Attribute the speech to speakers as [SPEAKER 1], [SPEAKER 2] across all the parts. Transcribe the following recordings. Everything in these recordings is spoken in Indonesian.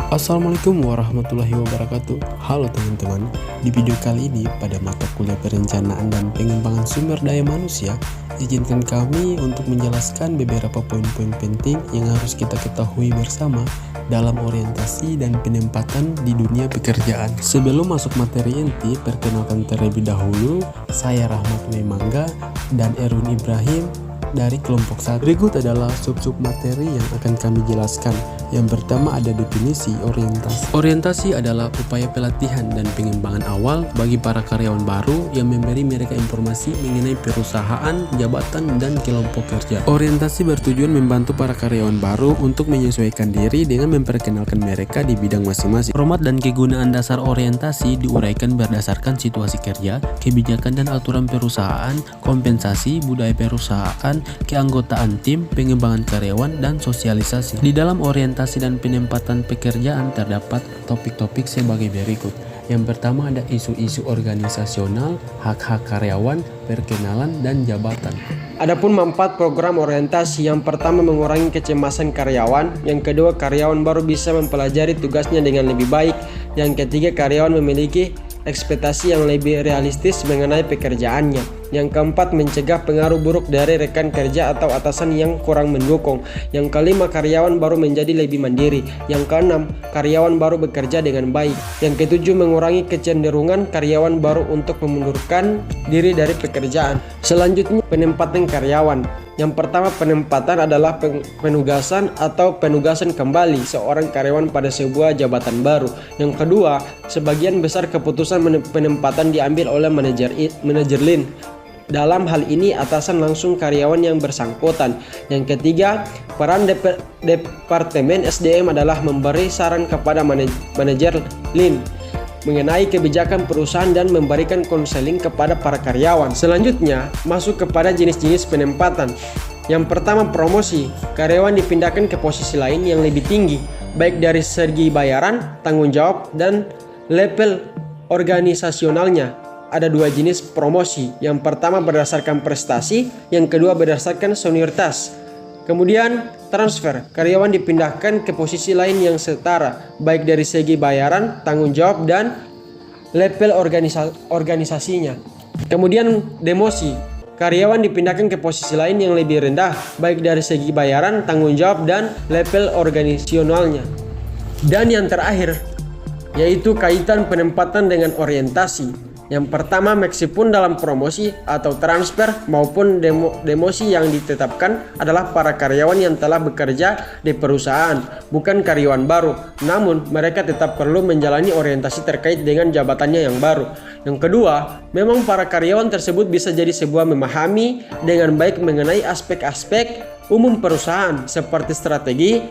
[SPEAKER 1] Assalamualaikum warahmatullahi wabarakatuh. Halo teman-teman, di video kali ini pada mata kuliah perencanaan dan pengembangan sumber daya manusia, izinkan kami untuk menjelaskan beberapa poin-poin penting yang harus kita ketahui bersama dalam orientasi dan penempatan di dunia pekerjaan. Sebelum masuk materi inti, perkenalkan terlebih dahulu, saya Rahmat Mangga dan Erwin Ibrahim dari kelompok 1. Berikut adalah sub-sub materi yang akan kami jelaskan. Yang pertama ada definisi orientasi. Orientasi adalah upaya pelatihan dan pengembangan awal bagi para karyawan baru yang memberi mereka informasi mengenai perusahaan, jabatan, dan kelompok kerja. Orientasi bertujuan membantu para karyawan baru untuk menyesuaikan diri dengan memperkenalkan mereka di bidang masing-masing. Format dan kegunaan dasar orientasi diuraikan berdasarkan situasi kerja, kebijakan dan aturan perusahaan, kompensasi, budaya perusahaan, keanggotaan tim, pengembangan karyawan, dan sosialisasi. Di dalam orientasi dan penempatan pekerjaan terdapat topik-topik sebagai berikut. Yang pertama ada isu-isu organisasional, hak-hak karyawan, perkenalan, dan jabatan.
[SPEAKER 2] Adapun manfaat program orientasi, yang pertama mengurangi kecemasan karyawan, yang kedua karyawan baru bisa mempelajari tugasnya dengan lebih baik, yang ketiga karyawan memiliki ekspektasi yang lebih realistis mengenai pekerjaannya, yang keempat mencegah pengaruh buruk dari rekan kerja atau atasan yang kurang mendukung, yang kelima karyawan baru menjadi lebih mandiri, yang keenam karyawan baru bekerja dengan baik, yang ketujuh mengurangi kecenderungan karyawan baru untuk mengundurkan diri dari pekerjaan. Selanjutnya penempatan karyawan. Yang pertama penempatan adalah penugasan atau penugasan kembali seorang karyawan pada sebuah jabatan baru. Yang kedua, sebagian besar keputusan penempatan diambil oleh manajer lin. Dalam hal ini atasan langsung karyawan yang bersangkutan. Yang ketiga, peran Departemen SDM adalah memberi saran kepada manajer lin mengenai kebijakan perusahaan dan memberikan konseling kepada para karyawan. Selanjutnya, masuk kepada jenis-jenis penempatan. Yang pertama, promosi. Karyawan dipindahkan ke posisi lain yang lebih tinggi, baik dari segi bayaran, tanggung jawab, dan level organisasionalnya. Ada dua jenis promosi. Yang pertama berdasarkan prestasi, yang kedua berdasarkan senioritas. Kemudian transfer, karyawan dipindahkan ke posisi lain yang setara, baik dari segi bayaran, tanggung jawab, dan level organisasinya. Kemudian demosi, karyawan dipindahkan ke posisi lain yang lebih rendah, baik dari segi bayaran, tanggung jawab, dan level organisasionalnya. Dan yang terakhir, yaitu kaitan penempatan dengan orientasi. Yang pertama, meskipun dalam promosi atau transfer maupun demosi yang ditetapkan adalah para karyawan yang telah bekerja di perusahaan, bukan karyawan baru. Namun, mereka tetap perlu menjalani orientasi terkait dengan jabatannya yang baru. Yang kedua, memang para karyawan tersebut bisa jadi sebuah memahami dengan baik mengenai aspek-aspek umum perusahaan seperti strategi,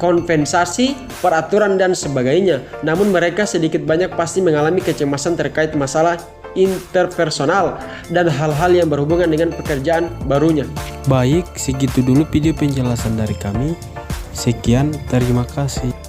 [SPEAKER 2] kompensasi, peraturan, dan sebagainya. Namun mereka sedikit banyak pasti mengalami kecemasan terkait masalah interpersonal dan hal-hal yang berhubungan dengan pekerjaan barunya.
[SPEAKER 1] Baik, segitu dulu video penjelasan dari kami. Sekian, terima kasih.